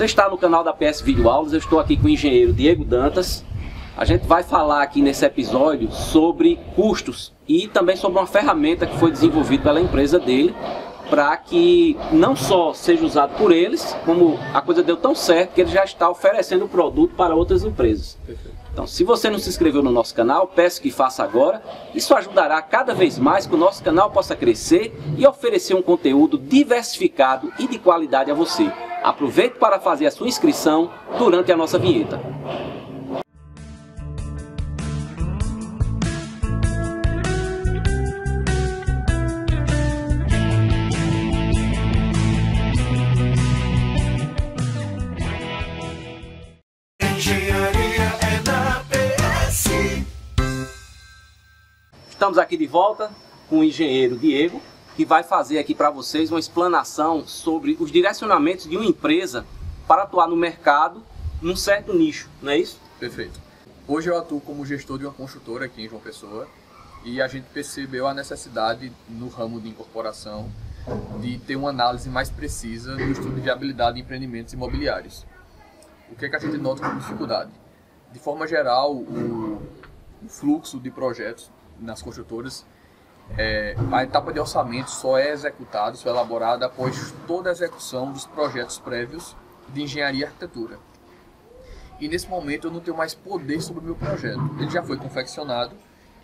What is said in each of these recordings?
Você está no canal da PS Vídeo Aulas, eu estou aqui com o engenheiro Diego Dantas. A gente vai falar aqui nesse episódio sobre custos e também sobre uma ferramenta que foi desenvolvida pela empresa dele para que não só seja usado por eles, como a coisa deu tão certo que ele já está oferecendo o produto para outras empresas. Perfeito. Então, se você não se inscreveu no nosso canal, peço que faça agora. Isso ajudará cada vez mais que o nosso canal possa crescer e oferecer um conteúdo diversificado e de qualidade a você. Aproveite para fazer a sua inscrição durante a nossa vinheta. Estamos aqui de volta com o engenheiro Diego, que vai fazer aqui para vocês uma explanação sobre os direcionamentos de uma empresa para atuar no mercado num certo nicho, não é isso? Perfeito. Hoje eu atuo como gestor de uma construtora aqui em João Pessoa e a gente percebeu a necessidade no ramo de incorporação de ter uma análise mais precisa no estudo de viabilidade de empreendimentos imobiliários. O que é que a gente nota como dificuldade? De forma geral, o fluxo de projetos nas construtoras, a etapa de orçamento só é executada, só é elaborada após toda a execução dos projetos prévios de engenharia e arquitetura. E nesse momento eu não tenho mais poder sobre o meu projeto. Ele já foi confeccionado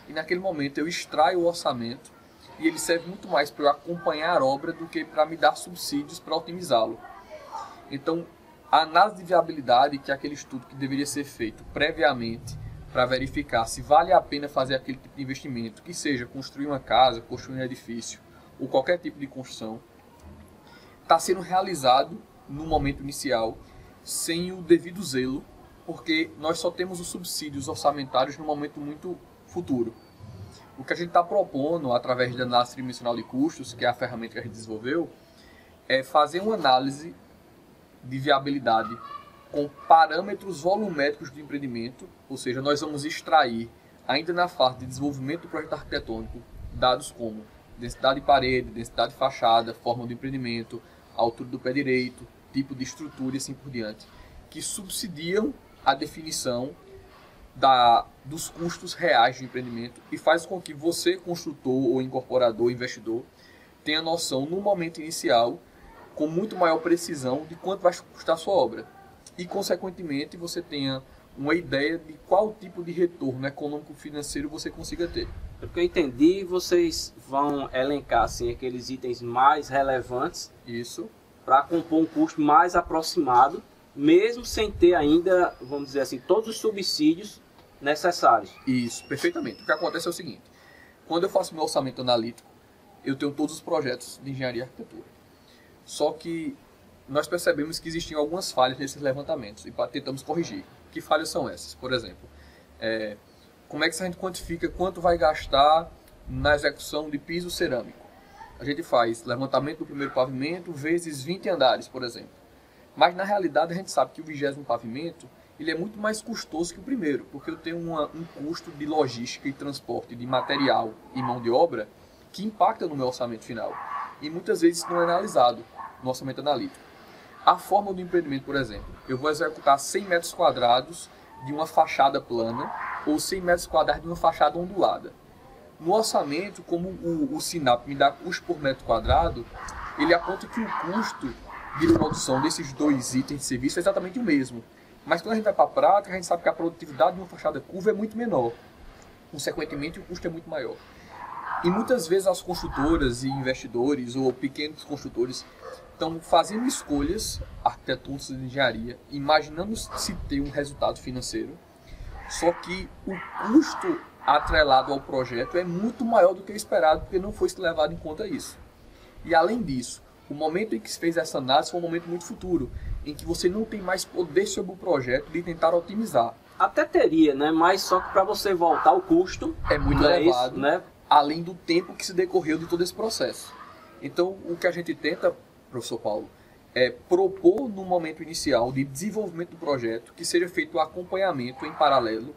e naquele momento eu extraio o orçamento e ele serve muito mais para eu acompanhar a obra do que para me dar subsídios para otimizá-lo. Então, a análise de viabilidade, que é aquele estudo que deveria ser feito previamente para verificar se vale a pena fazer aquele tipo de investimento, que seja construir uma casa, construir um edifício ou qualquer tipo de construção, está sendo realizado no momento inicial sem o devido zelo, porque nós só temos os subsídios orçamentários no momento muito futuro. O que a gente está propondo, através da análise tridimensional de custos, que é a ferramenta que a gente desenvolveu, é fazer uma análise de viabilidade com parâmetros volumétricos do empreendimento, ou seja, nós vamos extrair, ainda na fase de desenvolvimento do projeto arquitetônico, dados como densidade de parede, densidade de fachada, forma do empreendimento, altura do pé direito, tipo de estrutura e assim por diante, que subsidiam a definição dos custos reais do empreendimento e faz com que você, construtor ou incorporador, investidor, tenha noção no momento inicial, com muito maior precisão, de quanto vai custar a sua obra. E, consequentemente, você tenha uma ideia de qual tipo de retorno econômico-financeiro você consiga ter. Pelo que eu entendi, vocês vão elencar assim, aqueles itens mais relevantes para compor um custo mais aproximado, mesmo sem ter ainda, vamos dizer assim, todos os subsídios necessários. Isso, perfeitamente. O que acontece é o seguinte: quando eu faço meu orçamento analítico, eu tenho todos os projetos de engenharia e arquitetura. Só que nós percebemos que existiam algumas falhas nesses levantamentos e tentamos corrigir. Que falhas são essas? Por exemplo, como é que a gente quantifica quanto vai gastar na execução de piso cerâmico? A gente faz levantamento do primeiro pavimento vezes 20 andares, por exemplo. Mas na realidade a gente sabe que o 20º pavimento ele é muito mais custoso que o primeiro, porque eu tenho um custo de logística e transporte de material e mão de obra que impacta no meu orçamento final. E muitas vezes isso não é analisado no orçamento analítico. A forma do empreendimento, por exemplo, eu vou executar 100 metros quadrados de uma fachada plana ou 100 metros quadrados de uma fachada ondulada. No orçamento, como o SINAP me dá custo por metro quadrado, ele aponta que o custo de produção desses dois itens de serviço é exatamente o mesmo. Mas quando a gente vai para a prática, a gente sabe que a produtividade de uma fachada curva é muito menor. Consequentemente, o custo é muito maior. E muitas vezes as construtoras e investidores ou pequenos construtores estão fazendo escolhas arquitetônicas de engenharia, imaginando se ter um resultado financeiro, só que o custo atrelado ao projeto é muito maior do que o esperado, porque não foi levado em conta isso. E além disso, o momento em que se fez essa análise foi um momento muito futuro, em que você não tem mais poder sobre o projeto de tentar otimizar. Até teria, né? Mas só que para você voltar o custo é muito elevado, isso, né? Além do tempo que se decorreu de todo esse processo. Então, o que a gente tenta, professor Paulo, é propor no momento inicial de desenvolvimento do projeto que seja feito o acompanhamento em paralelo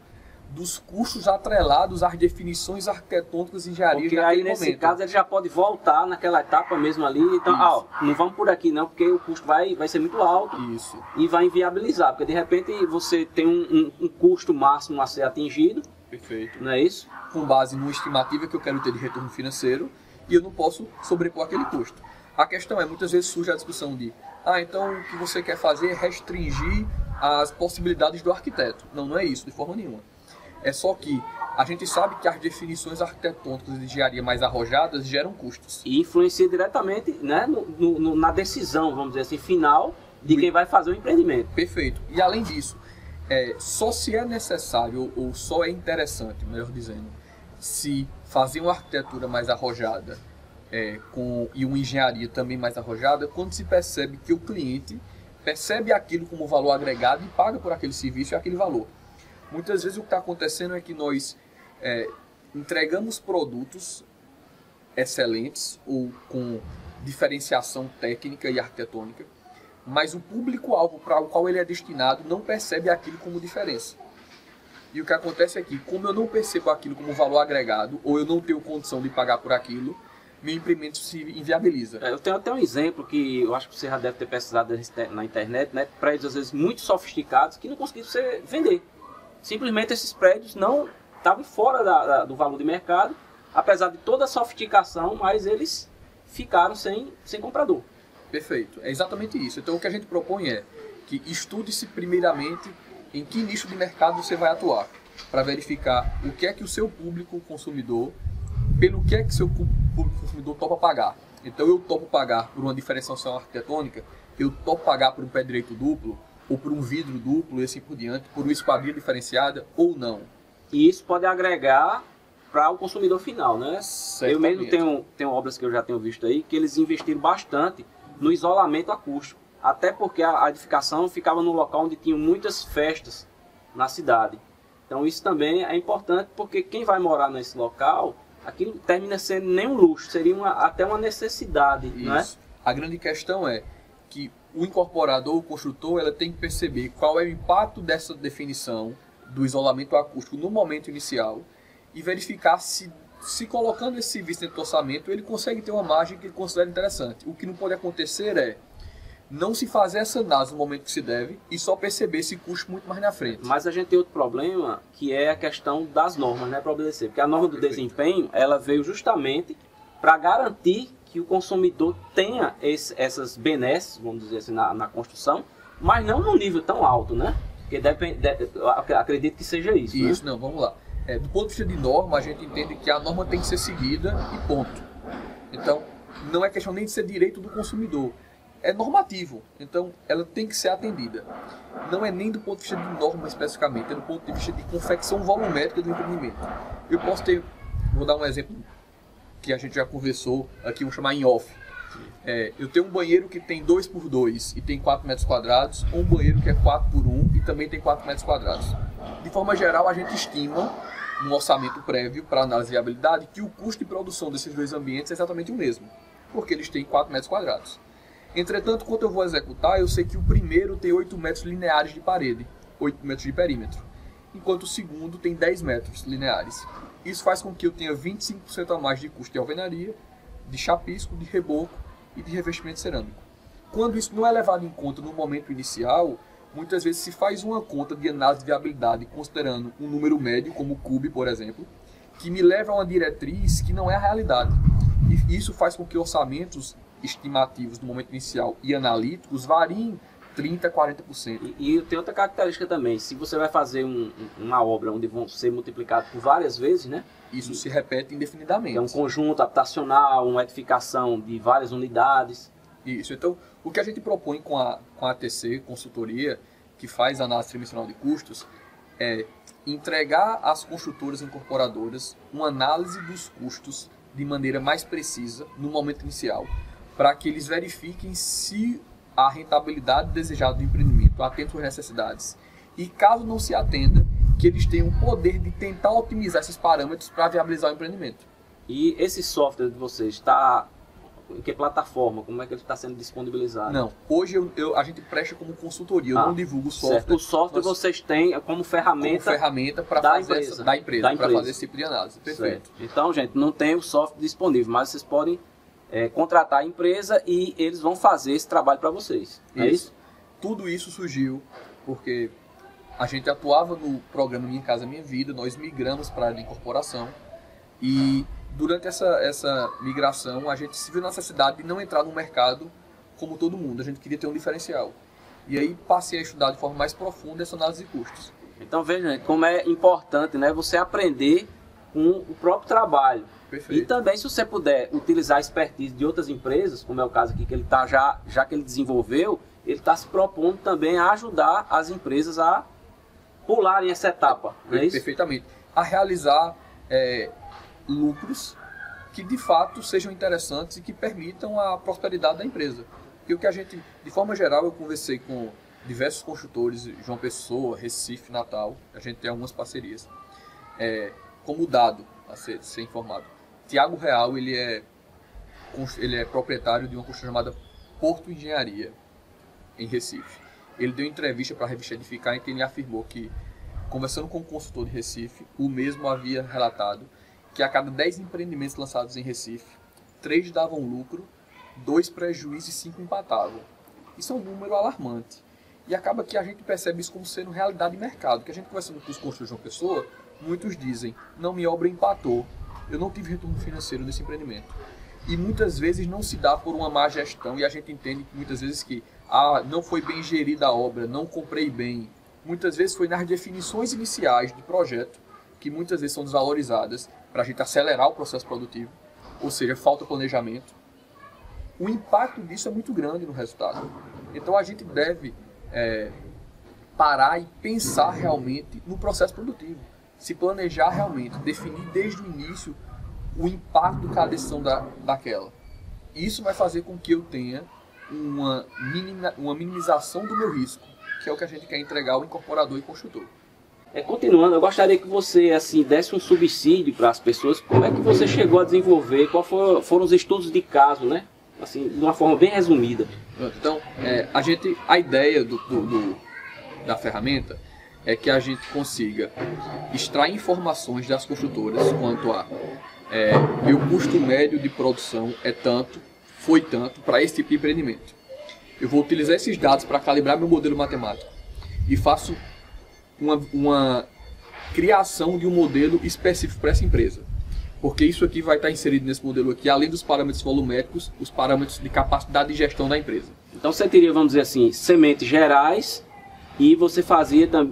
dos custos atrelados às definições arquitetônicas e engenharia. Porque aí, nesse caso, ele já pode voltar naquela etapa mesmo ali. Então, não vamos por aqui não, porque o custo vai ser muito alto. Isso. E vai inviabilizar. Porque, de repente, você tem um custo máximo a ser atingido. Perfeito. Não é isso? Com base numa estimativa que eu quero ter de retorno financeiro, e eu não posso sobrepor aquele custo. A questão é, muitas vezes surge a discussão de, então o que você quer fazer é restringir as possibilidades do arquiteto. Não, não é isso, de forma nenhuma. É só que a gente sabe que as definições arquitetônicas de engenharia mais arrojadas geram custos. E influencia diretamente, né, na decisão, vamos dizer assim, final de quem vai fazer o empreendimento. Perfeito. E além disso, só se é necessário, ou só é interessante, melhor dizendo, se fazer uma arquitetura mais arrojada e uma engenharia também mais arrojada, quando se percebe que o cliente percebe aquilo como valor agregado e paga por aquele serviço e aquele valor. Muitas vezes o que está acontecendo é que nós entregamos produtos excelentes ou com diferenciação técnica e arquitetônica, mas o público-alvo para o qual ele é destinado não percebe aquilo como diferença. E o que acontece é que, como eu não percebo aquilo como valor agregado, ou eu não tenho condição de pagar por aquilo, meu empreendimento se inviabiliza. Eu tenho até um exemplo que eu acho que você já deve ter pesquisado na internet, né? Prédios, às vezes, muito sofisticados que não conseguiram vender. Simplesmente esses prédios não estavam fora do valor de mercado, apesar de toda a sofisticação, mas eles ficaram sem comprador. Perfeito, é exatamente isso. Então o que a gente propõe é que estude-se primeiramente em que nicho de mercado você vai atuar, para verificar o que é que o seu público consumidor, pelo que é que seu público consumidor topa pagar. Então eu topo pagar por uma diferenciação arquitetônica, eu topo pagar por um pé direito duplo, ou por um vidro duplo e assim por diante, por uma esquadria diferenciada ou não. E isso pode agregar para o consumidor final, né? Certamente. Eu mesmo tenho obras que eu já tenho visto aí, que eles investiram bastante no isolamento acústico. Até porque a edificação ficava num local onde tinham muitas festas na cidade. Então isso também é importante, porque quem vai morar nesse local, aquilo termina sendo nem um luxo, seria até uma necessidade. Isso. Não é? A grande questão é que o incorporador, o construtor, ela tem que perceber qual é o impacto dessa definição do isolamento acústico no momento inicial e verificar se colocando esse serviço dentro do orçamento, ele consegue ter uma margem que ele considera interessante. O que não pode acontecer é não se fazer essa análise no momento que se deve e só perceber esse custo muito mais na frente. Mas a gente tem outro problema, que é a questão das normas, né, para obedecer. Porque a norma do desempenho, ela veio justamente para garantir que o consumidor tenha essas benesses, vamos dizer assim, na construção, mas não num nível tão alto, né? Porque acredito que seja isso. Isso, né? Não, vamos lá. Do ponto de vista de norma, a gente entende que a norma tem que ser seguida e ponto. Então, não é questão nem de ser direito do consumidor. É normativo, então ela tem que ser atendida. Não é nem do ponto de vista de norma especificamente, é do ponto de vista de confecção volumétrica do empreendimento. Eu posso vou dar um exemplo que a gente já conversou aqui, vamos chamar em off. Eu tenho um banheiro que tem 2x2 e tem 4 metros quadrados, ou um banheiro que é 4x1 e também tem 4 metros quadrados. De forma geral, a gente estima, num orçamento prévio para análise de viabilidade, que o custo de produção desses dois ambientes é exatamente o mesmo, porque eles têm 4 metros quadrados. Entretanto, quando eu vou executar, eu sei que o primeiro tem 8 metros lineares de parede, 8 metros de perímetro, enquanto o segundo tem 10 metros lineares. Isso faz com que eu tenha 25% a mais de custo de alvenaria, de chapisco, de reboco e de revestimento cerâmico. Quando isso não é levado em conta no momento inicial, muitas vezes se faz uma conta de análise de viabilidade considerando um número médio, como o CUB, por exemplo, que me leva a uma diretriz que não é a realidade. E isso faz com que orçamentos estimativos no momento inicial e analíticos variem 30%, 40%. E tem outra característica também, se você vai fazer uma obra onde vão ser multiplicados por várias vezes, né? Isso se repete indefinidamente. É um conjunto habitacional, uma edificação de várias unidades. Isso, então o que a gente propõe com a ATC, consultoria, que faz análise tridimensional de custos, é entregar às construtoras incorporadoras uma análise dos custos de maneira mais precisa no momento inicial, para que eles verifiquem se a rentabilidade desejada do empreendimento atende às necessidades. E caso não se atenda, que eles tenham o poder de tentar otimizar esses parâmetros para viabilizar o empreendimento. E esse software de vocês está em que plataforma? Como é que ele está sendo disponibilizado? Não, hoje a gente presta como consultoria, eu não divulgo o software. Certo. O software vocês têm como ferramenta para fazer da empresa, para fazer esse tipo de análise. Perfeito. Certo. Então, gente, não tem o software disponível, mas vocês podem contratar a empresa e eles vão fazer esse trabalho para vocês. É isso? Tudo isso surgiu porque a gente atuava no programa Minha Casa Minha Vida, nós migramos para a área de incorporação e durante essa migração a gente se viu na necessidade de não entrar no mercado como todo mundo, a gente queria ter um diferencial. E aí passei a estudar de forma mais profunda essa análise de custos. Então veja, gente, como é importante, né, você aprender com o próprio trabalho. Perfeito. E também, se você puder utilizar a expertise de outras empresas, como é o caso aqui que ele está já que ele desenvolveu, ele está se propondo também a ajudar as empresas a pularem essa etapa. Não é isso? Perfeitamente. A realizar lucros que de fato sejam interessantes e que permitam a prosperidade da empresa. Porque o que a gente, de forma geral, eu conversei com diversos construtores, João Pessoa, Recife, Natal, a gente tem algumas parcerias. Como dado a ser informado, Tiago Real, ele é proprietário de uma construção chamada Porto Engenharia, em Recife. Ele deu entrevista para a revista Edificar em que ele afirmou que, conversando com um consultor de Recife, o mesmo havia relatado que a cada 10 empreendimentos lançados em Recife, 3 davam lucro, 2 prejuízos e 5 empatavam. Isso é um número alarmante. E acaba que a gente percebe isso como sendo realidade de mercado. Que a gente conversando com os construtores de uma pessoa, muitos dizem, não, minha obra empatou, eu não tive retorno financeiro nesse empreendimento. E muitas vezes não se dá por uma má gestão, e a gente entende muitas vezes que não foi bem gerida a obra, não comprei bem. Muitas vezes foi nas definições iniciais de projeto, que muitas vezes são desvalorizadas, para a gente acelerar o processo produtivo, ou seja, falta planejamento. O impacto disso é muito grande no resultado. Então a gente deve parar e pensar realmente no processo produtivo. Se planejar realmente, definir desde o início o impacto de cada decisão daquela. Isso vai fazer com que eu tenha uma minimização do meu risco, que é o que a gente quer entregar ao incorporador e construtor. Continuando, eu gostaria que você desse um subsídio para as pessoas. Como é que você chegou a desenvolver? Quais foram os estudos de caso, né? Assim, de uma forma bem resumida. Então, a ideia da ferramenta é que a gente consiga extrair informações das construtoras quanto a meu custo médio de produção foi tanto para esse tipo de empreendimento. Eu vou utilizar esses dados para calibrar meu modelo matemático e faço uma criação de um modelo específico para essa empresa. Porque isso aqui vai estar inserido nesse modelo aqui, além dos parâmetros volumétricos, os parâmetros de capacidade de gestão da empresa. Então você teria, vamos dizer assim, sementes gerais e você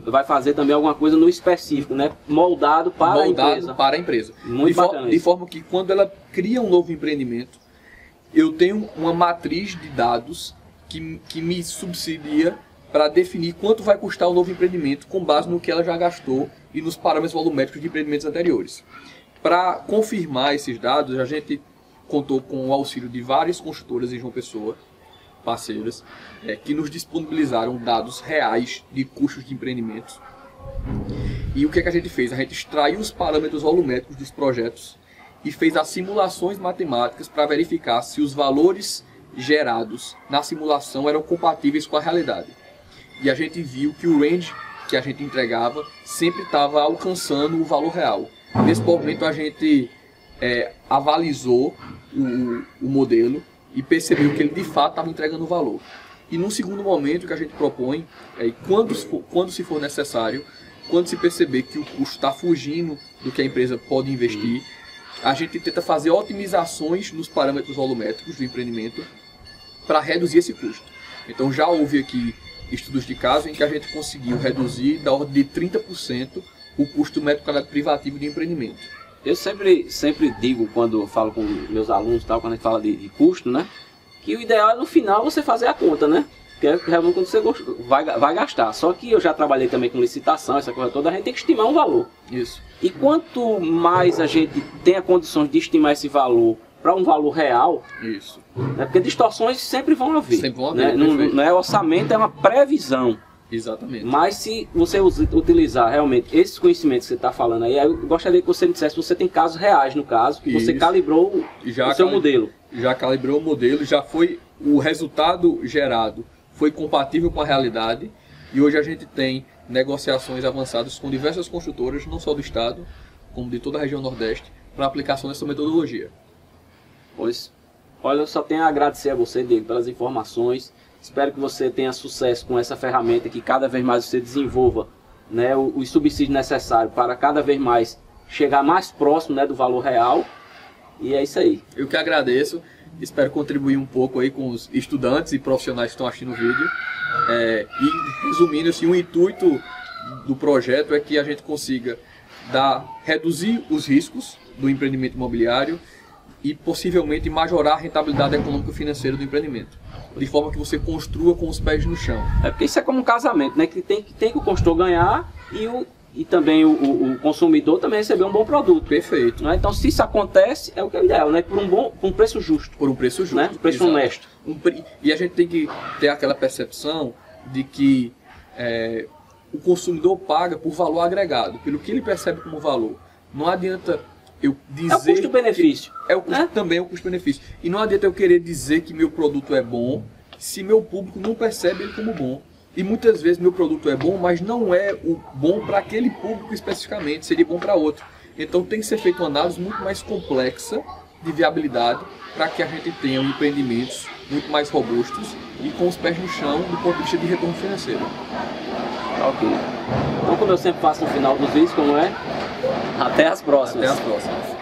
vai fazer também alguma coisa no específico, né? Moldado para a empresa. Muito bacana. De forma que quando ela cria um novo empreendimento, eu tenho uma matriz de dados que me subsidia para definir quanto vai custar o novo empreendimento com base no que ela já gastou e nos parâmetros volumétricos de empreendimentos anteriores. Para confirmar esses dados, a gente contou com o auxílio de várias construtoras em João Pessoa, parceiras, que nos disponibilizaram dados reais de custos de empreendimentos. E o que a gente fez? A gente extraiu os parâmetros volumétricos dos projetos e fez as simulações matemáticas para verificar se os valores gerados na simulação eram compatíveis com a realidade. E a gente viu que o range que a gente entregava sempre estava alcançando o valor real. Nesse momento a gente avalizou o modelo e percebeu que ele de fato estava entregando o valor. E num segundo momento que a gente propõe, quando se for necessário, quando se perceber que o custo está fugindo do que a empresa pode investir, a gente tenta fazer otimizações nos parâmetros volumétricos do empreendimento para reduzir esse custo. Então já houve aqui estudos de caso em que a gente conseguiu reduzir da ordem de 30% o custo médio quadrado privativo de empreendimento. Eu sempre digo, quando eu falo com meus alunos, quando a gente fala de custo, né, que o ideal é no final você fazer a conta, né? Que é realmente quando você vai gastar. Só que eu já trabalhei também com licitação, essa coisa toda, a gente tem que estimar um valor. Isso. E quanto mais a gente tem a condições de estimar esse valor para um valor real, isso. Né, porque distorções sempre vão haver. Sempre vão haver, né? Não é orçamento, é uma previsão. Exatamente. Mas se você utilizar realmente esses conhecimentos que você está falando aí, eu gostaria que você me dissesse se você tem casos reais no caso, que você calibrou o seu modelo. já calibrou o modelo, já foi o resultado gerado, foi compatível com a realidade e hoje a gente tem negociações avançadas com diversas construtoras, não só do estado, como de toda a região Nordeste, para aplicação dessa metodologia. Pois, olha, eu só tenho a agradecer a você, Diego, pelas informações. Espero que você tenha sucesso com essa ferramenta, que cada vez mais você desenvolva, né, os subsídios necessários para cada vez mais chegar mais próximo, né, do valor real. E é isso aí. Eu que agradeço, espero contribuir um pouco aí com os estudantes e profissionais que estão assistindo o vídeo. E resumindo, assim, o intuito do projeto é que a gente consiga reduzir os riscos do empreendimento imobiliário e possivelmente majorar a rentabilidade econômica e financeira do empreendimento, de forma que você construa com os pés no chão. É porque isso é como um casamento, né? Que tem que o construtor ganhar e também o consumidor também receber um bom produto. Perfeito. Né? Então, se isso acontece, é o que é ideal, né? Por um preço justo. Por um preço justo. Né? Um preço honesto. E a gente tem que ter aquela percepção de que o consumidor paga por valor agregado, pelo que ele percebe como valor. Não adianta eu dizer... É o custo-benefício. Também é o custo-benefício. E não adianta eu querer dizer que meu produto é bom se meu público não percebe ele como bom. E muitas vezes meu produto é bom, mas não é o bom para aquele público especificamente, seria bom para outro. Então tem que ser feita uma análise muito mais complexa de viabilidade para que a gente tenha empreendimentos muito mais robustos e com os pés no chão do ponto de vista de retorno financeiro. Ok. Então, como eu sempre faço no final dos vídeos, como é? Até as próximas. Até as próximas.